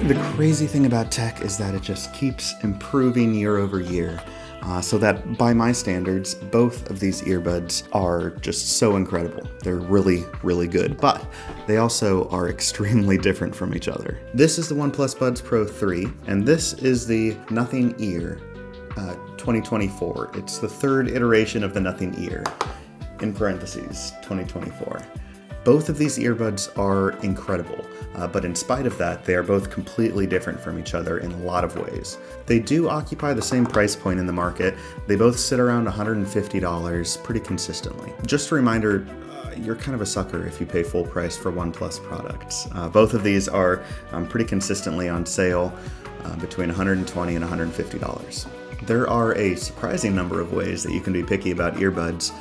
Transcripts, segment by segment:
The crazy thing about tech is that it just keeps improving year over year. So that by my standards, both of these earbuds are just so incredible. They're really, really good, but they also are extremely different from each other. This is the OnePlus Buds Pro 3, and this is the Nothing Ear 2024. It's the third iteration of the Nothing Ear, in parentheses, 2024. Both of these earbuds are incredible, but in spite of that, they are both completely different from each other in a lot of ways. They do occupy the same price point in the market. They both sit around $150 pretty consistently. Just a reminder, you're kind of a sucker if you pay full price for OnePlus products. Both of these are pretty consistently on sale between $120 and $150. There are a surprising number of ways that you can be picky about earbuds,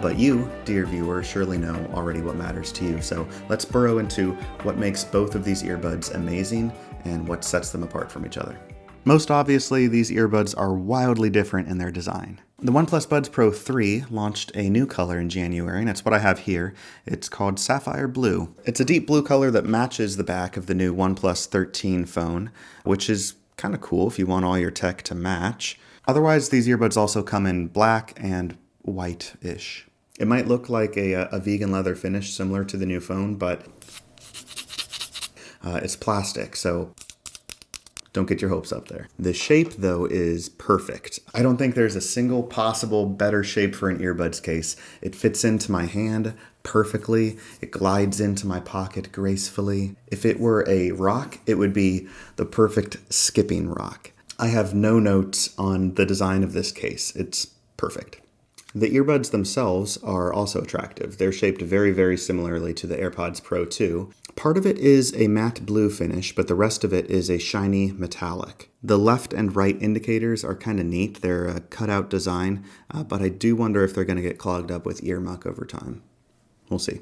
but you, dear viewer, surely know already what matters to you. So let's burrow into what makes both of these earbuds amazing and what sets them apart from each other. Most obviously, these earbuds are wildly different in their design. The OnePlus Buds Pro 3 launched a new color in January, and it's what I have here. It's called Sapphire Blue. It's a deep blue color that matches the back of the new OnePlus 13 phone, which is kind of cool if you want all your tech to match. Otherwise, these earbuds also come in black and white-ish. It might look like a vegan leather finish similar to the new phone, but it's plastic, so don't get your hopes up there. The shape, though, is perfect. I don't think there's a single possible better shape for an earbuds case. It fits into my hand perfectly. It glides into my pocket gracefully. If it were a rock, it would be the perfect skipping rock. I have no notes on the design of this case. It's perfect. The earbuds themselves are also attractive. They're shaped very, very similarly to the AirPods Pro 2. Part of it is a matte blue finish, but the rest of it is a shiny metallic. The left and right indicators are kind of neat. They're a cutout design, but I do wonder if they're going to get clogged up with ear muck over time. We'll see.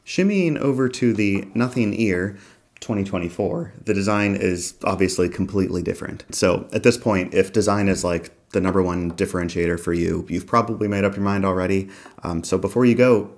Shimmying over to the Nothing Ear 2024, the design is obviously completely different. So at this point, if design is like the number one differentiator for you, you've probably made up your mind already. So before you go,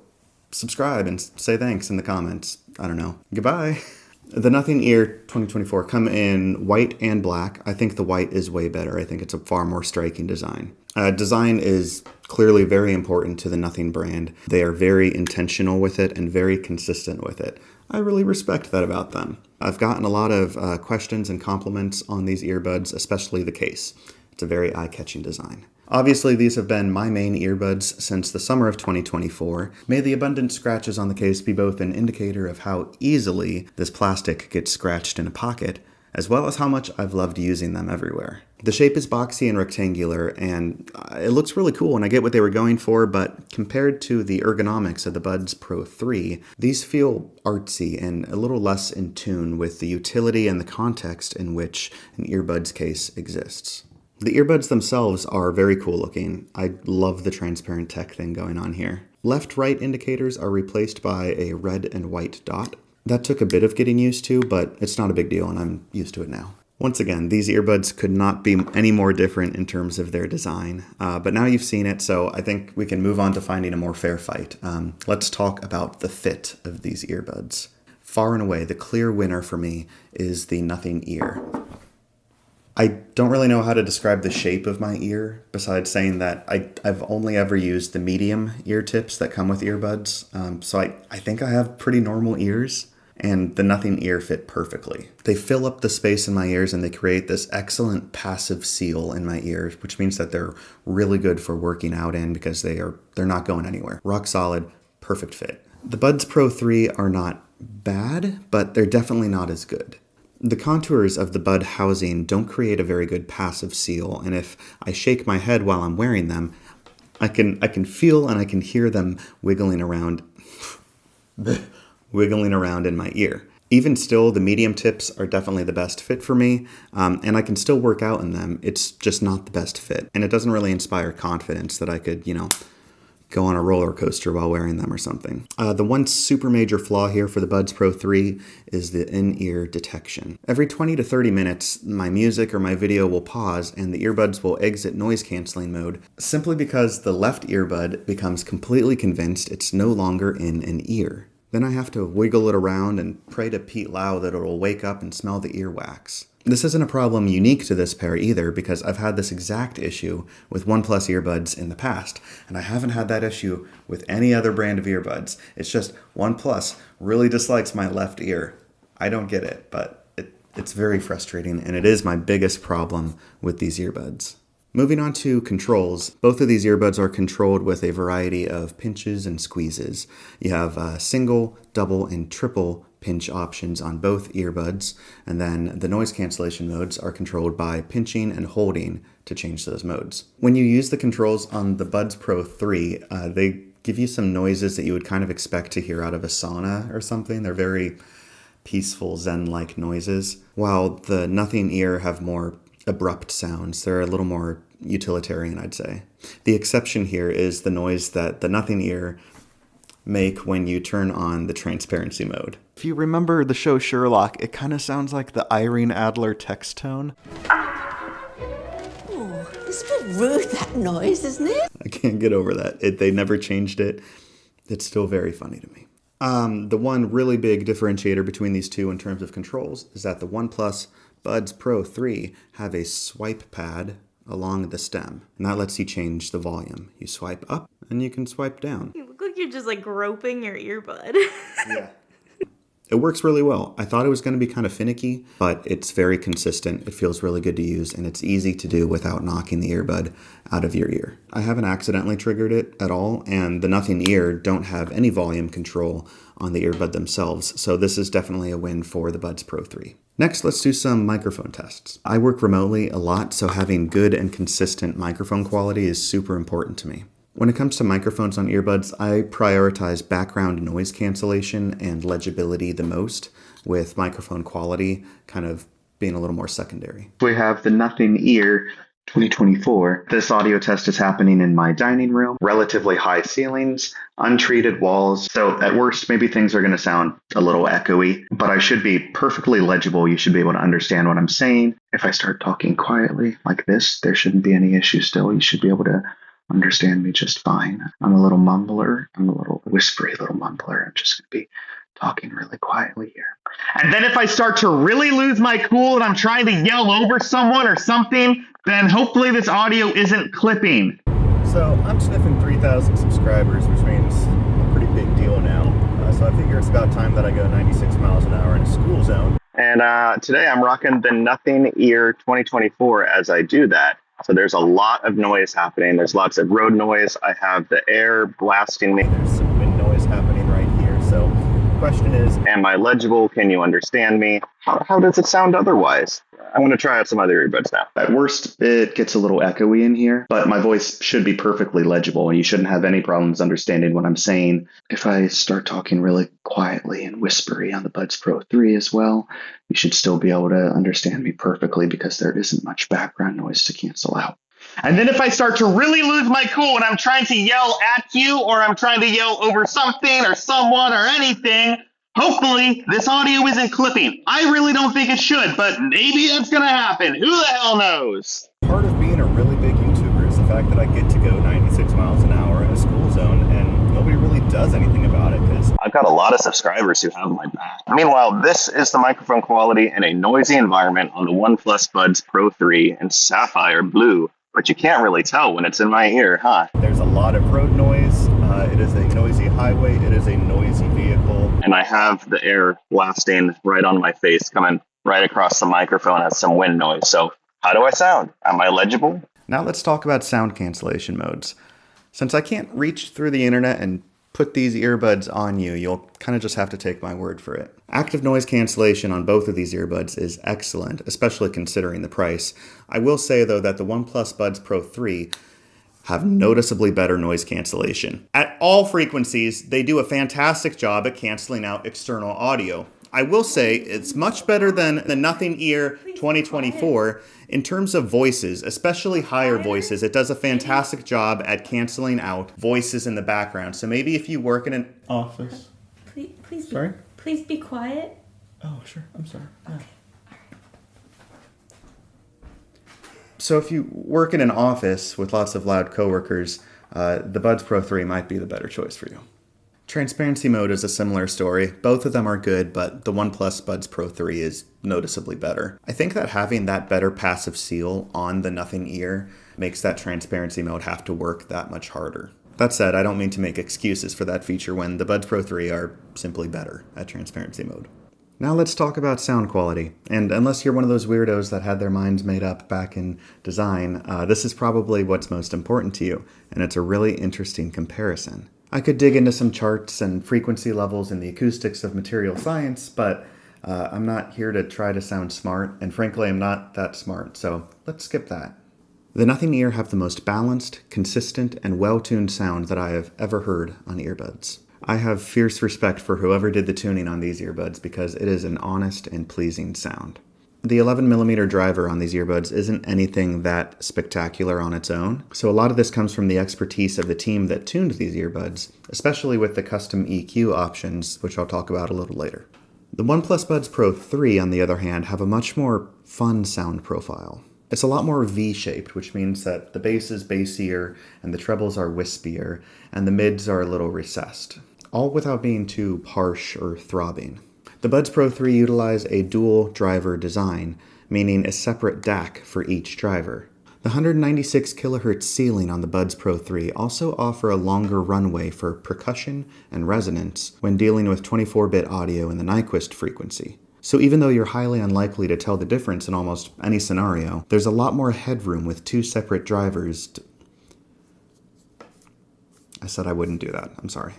subscribe and say thanks in the comments. I don't know. Goodbye. The Nothing Ear 2024 come in white and black. I think the white is way better. I think it's a far more striking design. Design is clearly very important to the Nothing brand. They are very intentional with it and very consistent with it. I really respect that about them. I've gotten a lot of questions and compliments on these earbuds, especially the case. It's a very eye-catching design. Obviously, these have been my main earbuds since the summer of 2024. May the abundant scratches on the case be both an indicator of how easily this plastic gets scratched in a pocket, as well as how much I've loved using them everywhere. The shape is boxy and rectangular, and it looks really cool, and I get what they were going for, but compared to the ergonomics of the Buds Pro 3, these feel artsy and a little less in tune with the utility and the context in which an earbuds case exists. The earbuds themselves are very cool looking. I love the transparent tech thing going on here. Left-right indicators are replaced by a red and white dot. That took a bit of getting used to, but it's not a big deal and I'm used to it now. Once again, these earbuds could not be any more different in terms of their design, but now you've seen it, so I think we can move on to finding a more fair fight. Let's talk about the fit of these earbuds. Far and away, the clear winner for me is the Nothing Ear. I don't really know how to describe the shape of my ear, besides saying that I've only ever used the medium ear tips that come with earbuds, so I think I have pretty normal ears. And the Nothing Ear fit perfectly. They fill up the space in my ears and they create this excellent passive seal in my ears, which means that they're really good for working out in because they're not going anywhere. Rock solid, perfect fit. The Buds Pro 3 are not bad, but they're definitely not as good. The contours of the bud housing don't create a very good passive seal, and if I shake my head while I'm wearing them, I can feel and I can hear them wiggling around in my ear. Even still, the medium tips are definitely the best fit for me, and I can still work out in them. It's just not the best fit, and it doesn't really inspire confidence that I could, go on a roller coaster while wearing them or something. The one super major flaw here for the Buds Pro 3 is the in-ear detection. Every 20 to 30 minutes, my music or my video will pause and the earbuds will exit noise canceling mode simply because the left earbud becomes completely convinced it's no longer in an ear. Then I have to wiggle it around and pray to Pete Lau that it'll wake up and smell the earwax. This isn't a problem unique to this pair either, because I've had this exact issue with OnePlus earbuds in the past, and I haven't had that issue with any other brand of earbuds. It's just OnePlus really dislikes my left ear. I don't get it, but it's very frustrating, and it is my biggest problem with these earbuds. Moving on to controls, both of these earbuds are controlled with a variety of pinches and squeezes. You have single, double, and triple pinch options on both earbuds, and then the noise cancellation modes are controlled by pinching and holding to change those modes. When you use the controls on the Buds Pro 3, they give you some noises that you would kind of expect to hear out of a sauna or something. They're very peaceful, zen-like noises, while the Nothing Ear have more abrupt sounds. They're a little more utilitarian, I'd say. The exception here is the noise that the Nothing Ear make when you turn on the transparency mode. If you remember the show Sherlock, it kind of sounds like the Irene Adler text tone. Oh, it's a bit rude, that noise, isn't it? I can't get over that. They never changed it. It's still very funny to me. The one really big differentiator between these two in terms of controls is that the OnePlus Buds Pro 3 have a swipe pad along the stem, and that lets you change the volume. You swipe up and you can swipe down. You look like you're just like groping your earbud. Yeah. It works really well. I thought it was going to be kind of finicky, but it's very consistent. It feels really good to use, and it's easy to do without knocking the earbud out of your ear. I haven't accidentally triggered it at all, and the Nothing Ear don't have any volume control on the earbud themselves, so this is definitely a win for the Buds Pro 3. Next, let's do some microphone tests. I work remotely a lot, so having good and consistent microphone quality is super important to me. When it comes to microphones on earbuds, I prioritize background noise cancellation and legibility the most, with microphone quality kind of being a little more secondary. We have the Nothing Ear 2024. This audio test is happening in my dining room, relatively high ceilings, untreated walls. So at worst, maybe things are going to sound a little echoey, but I should be perfectly legible. You should be able to understand what I'm saying. If I start talking quietly like this, there shouldn't be any issue still. You should be able to understand me just fine. I'm a little mumbler. I'm a little whispery little mumbler. I'm just going to be talking really quietly here. And then if I start to really lose my cool and I'm trying to yell over someone or something, then hopefully this audio isn't clipping. So I'm sniffing 3,000 subscribers, which means a pretty big deal now. So I figure it's about time that I go 96 miles an hour in a school zone. And today I'm rocking the Nothing Ear 2024 as I do that. So there's a lot of noise happening. There's lots of road noise. I have the air blasting me. There's some wind noise happening right here. So the question is, am I legible? Can you understand me? How does it sound otherwise? I'm going to try out some other earbuds now. At worst, it gets a little echoey in here, but my voice should be perfectly legible and you shouldn't have any problems understanding what I'm saying. If I start talking really quietly and whispery on the Buds Pro 3 as well, you should still be able to understand me perfectly because there isn't much background noise to cancel out. And then if I start to really lose my cool and I'm trying to yell at you or I'm trying to yell over something or someone or anything, hopefully this audio isn't clipping. I really don't think it should, but maybe that's going to happen. Who the hell knows? Part of being a really big YouTuber is the fact that I get to go 96 miles an hour in a school zone and nobody really does anything about it because I've got a lot of subscribers who have my back. Meanwhile, this is the microphone quality in a noisy environment on the OnePlus Buds Pro 3 in sapphire blue. But you can't really tell when it's in my ear, huh? There's a lot of road noise. It is a noisy highway. It is a noisy vehicle. And I have the air blasting right on my face, coming right across the microphone as some wind noise. So how do I sound? Am I legible? Now let's talk about sound cancellation modes. Since I can't reach through the internet and put these earbuds on you, you'll kind of just have to take my word for it. Active noise cancellation on both of these earbuds is excellent, especially considering the price. I will say, though, that the OnePlus Buds Pro 3 have noticeably better noise cancellation. At all frequencies, they do a fantastic job at canceling out external audio. I will say it's much better than the Nothing Ear 2024 in terms of voices, especially higher voices. It does a fantastic job at canceling out voices in the background. So maybe if you work in an office. Please, Sorry? Please be quiet. Oh, sure. I'm sorry. Okay. So if you work in an office with lots of loud coworkers, the Buds Pro 3 might be the better choice for you. Transparency mode is a similar story. Both of them are good, but the OnePlus Buds Pro 3 is noticeably better. I think that having that better passive seal on the Nothing Ear makes that transparency mode have to work that much harder. That said, I don't mean to make excuses for that feature when the Buds Pro 3 are simply better at transparency mode. Now let's talk about sound quality. And unless you're one of those weirdos that had their minds made up back in design, this is probably what's most important to you, and it's a really interesting comparison. I could dig into some charts and frequency levels in the acoustics of material science, but I'm not here to try to sound smart, and frankly, I'm not that smart, so let's skip that. The Nothing Ear have the most balanced, consistent, and well-tuned sound that I have ever heard on earbuds. I have fierce respect for whoever did the tuning on these earbuds because it is an honest and pleasing sound. The 11mm driver on these earbuds isn't anything that spectacular on its own, so a lot of this comes from the expertise of the team that tuned these earbuds, especially with the custom EQ options, which I'll talk about a little later. The OnePlus Buds Pro 3, on the other hand, have a much more fun sound profile. It's a lot more V-shaped, which means that the bass is bassier and the trebles are wispier, and the mids are a little recessed, all without being too harsh or throbbing. The Buds Pro 3 utilize a dual driver design, meaning a separate DAC for each driver. The 196 kHz ceiling on the Buds Pro 3 also offer a longer runway for percussion and resonance when dealing with 24-bit audio in the Nyquist frequency. So even though you're highly unlikely to tell the difference in almost any scenario, there's a lot more headroom with two separate drivers. I said I wouldn't do that. I'm sorry.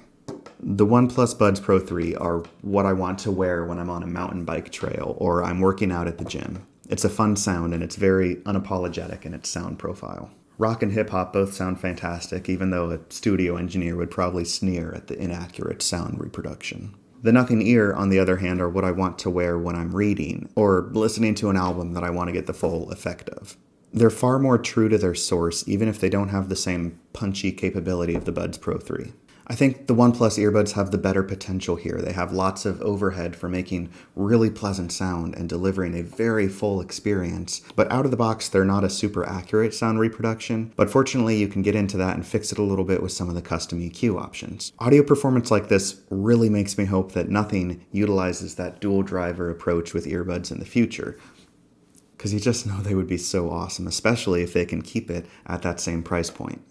The OnePlus Buds Pro 3 are what I want to wear when I'm on a mountain bike trail or I'm working out at the gym. It's a fun sound and it's very unapologetic in its sound profile. Rock and hip hop both sound fantastic, even though a studio engineer would probably sneer at the inaccurate sound reproduction. The Nothing Ear, on the other hand, are what I want to wear when I'm reading or listening to an album that I want to get the full effect of. They're far more true to their source, even if they don't have the same punchy capability of the Buds Pro 3. I think the OnePlus earbuds have the better potential here. They have lots of overhead for making really pleasant sound and delivering a very full experience. But out of the box, they're not a super accurate sound reproduction. But fortunately, you can get into that and fix it a little bit with some of the custom EQ options. Audio performance like this really makes me hope that Nothing utilizes that dual driver approach with earbuds in the future. Because you just know they would be so awesome, especially if they can keep it at that same price point.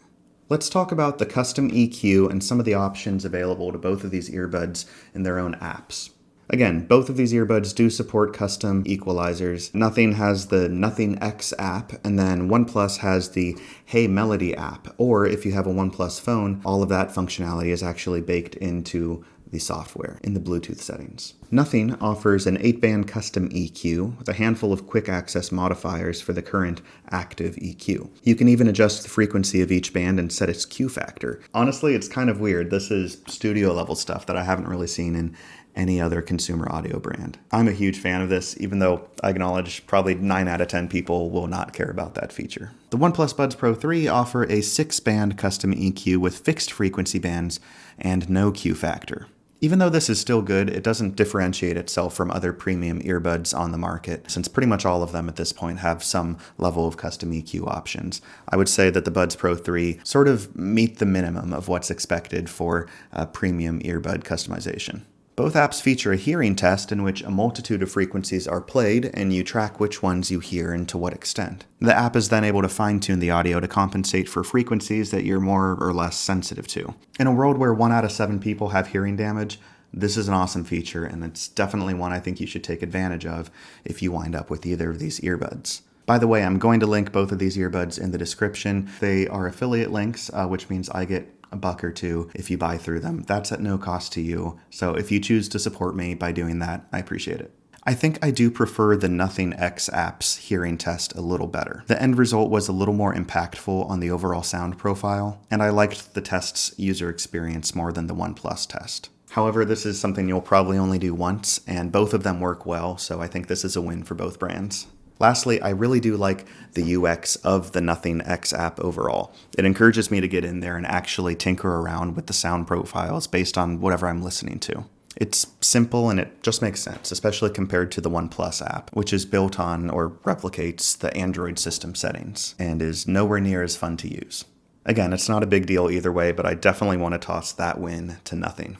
Let's talk about the custom EQ and some of the options available to both of these earbuds in their own apps. Again, both of these earbuds do support custom equalizers. Nothing has the Nothing X app, and then OnePlus has the Hey Melody app. Or if you have a OnePlus phone, all of that functionality is actually baked into the software in the Bluetooth settings. Nothing offers an 8-band custom EQ with a handful of quick access modifiers for the current active EQ. You can even adjust the frequency of each band and set its Q factor. Honestly, it's kind of weird. This is studio level stuff that I haven't really seen in any other consumer audio brand. I'm a huge fan of this, even though I acknowledge probably 9 out of 10 people will not care about that feature. The OnePlus Buds Pro 3 offer a 6-band custom EQ with fixed frequency bands and no Q factor. Even though this is still good, it doesn't differentiate itself from other premium earbuds on the market, since pretty much all of them at this point have some level of custom EQ options. I would say that the Buds Pro 3 sort of meet the minimum of what's expected for premium earbud customization. Both apps feature a hearing test in which a multitude of frequencies are played and you track which ones you hear and to what extent. The app is then able to fine-tune the audio to compensate for frequencies that you're more or less sensitive to. In a world where 1 out of 7 people have hearing damage, this is an awesome feature, and it's definitely one I think you should take advantage of if you wind up with either of these earbuds. By the way, I'm going to link both of these earbuds in the description. They are affiliate links, which means I get $1 or $2 if you buy through them. That's at no cost to you. So if you choose to support me by doing that, I appreciate it. I think I do prefer the Nothing X app's hearing test a little better. The end result was a little more impactful on the overall sound profile, and I liked the test's user experience more than the OnePlus test. However, this is something you'll probably only do once, and both of them work well, so I think this is a win for both brands. Lastly, I really do like the UX of the Nothing X app overall. It encourages me to get in there and actually tinker around with the sound profiles based on whatever I'm listening to. It's simple and it just makes sense, especially compared to the OnePlus app, which is built on or replicates the Android system settings and is nowhere near as fun to use. Again, it's not a big deal either way, but I definitely want to toss that win to Nothing.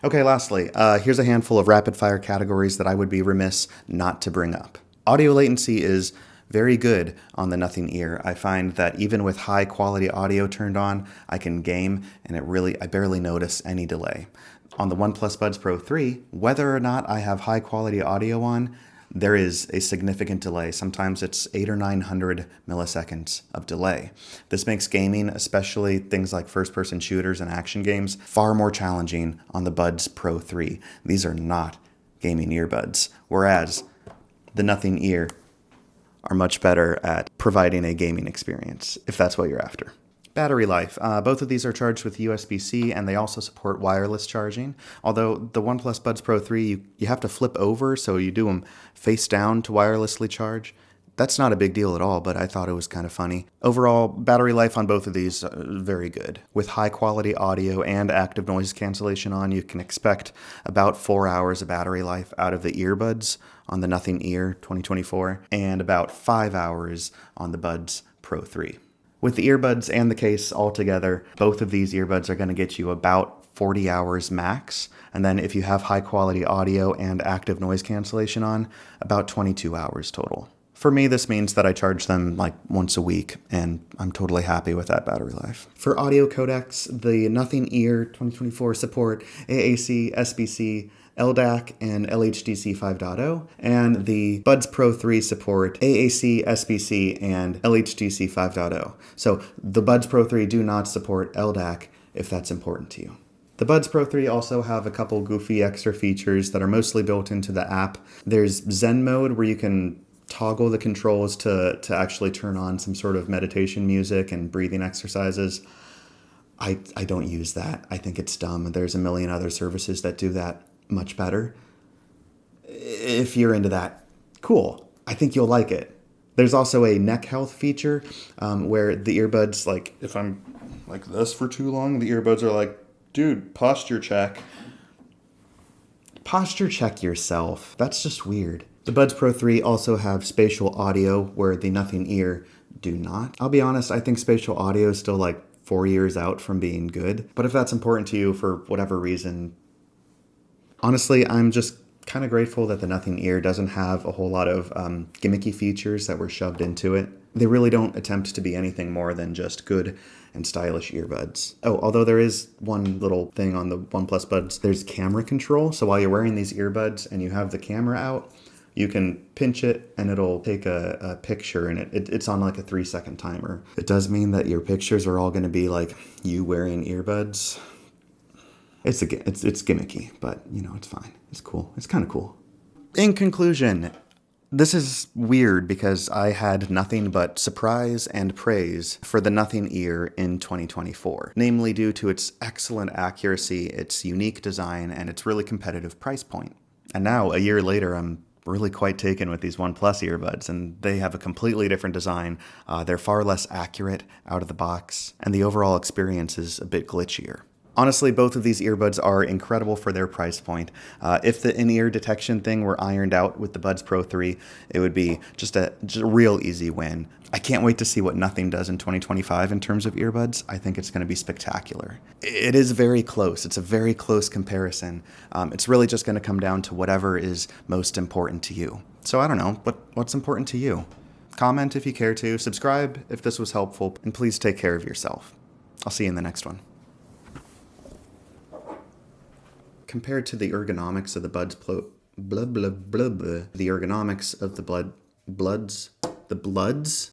Okay, lastly, here's a handful of rapid-fire categories that I would be remiss not to bring up. Audio latency is very good on the Nothing Ear. I find that even with high quality audio turned on, I can game and I barely notice any delay. On the OnePlus Buds Pro 3, whether or not I have high quality audio on, there is a significant delay. Sometimes it's 800 or 900 milliseconds of delay. This makes gaming, especially things like first-person shooters and action games, far more challenging on the Buds Pro 3. These are not gaming earbuds, whereas the Nothing Ear are much better at providing a gaming experience, if that's what you're after. Battery life. Both of these are charged with USB-C, and they also support wireless charging. Although the OnePlus Buds Pro 3, you have to flip over, so you do them face down to wirelessly charge. That's not a big deal at all, but I thought it was kind of funny. Overall, battery life on both of these very good. With high quality audio and active noise cancellation on, you can expect about 4 hours of battery life out of the earbuds on the Nothing Ear 2024, and about 5 hours on the Buds Pro 3. With the earbuds and the case all together, both of these earbuds are going to get you about 40 hours max. And then if you have high quality audio and active noise cancellation on, about 22 hours total. For me, this means that I charge them like once a week, and I'm totally happy with that battery life. For audio codecs, the Nothing Ear 2024 support AAC, SBC, LDAC, and LHDC 5.0, and the Buds Pro 3 support AAC, SBC, and LHDC 5.0. So the Buds Pro 3 do not support LDAC if that's important to you. The Buds Pro 3 also have a couple goofy extra features that are mostly built into the app. There's Zen mode, where you can toggle the controls to actually turn on some sort of meditation music and breathing exercises. I don't use that. I think it's dumb. There's a million other services that do that much better. If you're into that, cool. I think you'll like it. There's also a neck health feature where the earbuds, like if I'm like this for too long, the earbuds are like, dude, posture check. Posture check yourself. That's just weird. The Buds Pro 3 also have spatial audio where the Nothing Ear do not. I'll be honest, I think spatial audio is still like 4 years out from being good. But if that's important to you for whatever reason, honestly, I'm just kind of grateful that the Nothing Ear doesn't have a whole lot of gimmicky features that were shoved into it. They really don't attempt to be anything more than just good and stylish earbuds. Oh, although there is one little thing on the OnePlus Buds, there's camera control. So while you're wearing these earbuds and you have the camera out, you can pinch it and it'll take a picture, and it's on like a 3-second timer. It does mean that your pictures are all going to be like you wearing earbuds. It's gimmicky, but you know, it's fine. It's cool. It's kind of cool. In conclusion, this is weird because I had nothing but surprise and praise for the Nothing Ear in 2024, namely due to its excellent accuracy, its unique design, and its really competitive price point. And now, a year later, I'm really quite taken with these OnePlus earbuds, and they have a completely different design. They're far less accurate out of the box, and the overall experience is a bit glitchier. Honestly, both of these earbuds are incredible for their price point. If the in-ear detection thing were ironed out with the Buds Pro 3, it would be just a real easy win. I can't wait to see what Nothing does in 2025 in terms of earbuds. I think it's going to be spectacular. It is very close. It's a very close comparison. It's really just going to come down to whatever is most important to you. So I don't know, what's important to you? Comment if you care to, subscribe if this was helpful, and please take care of yourself. I'll see you in the next one. Compared to the ergonomics of the Buds Pro, the ergonomics of the Bloods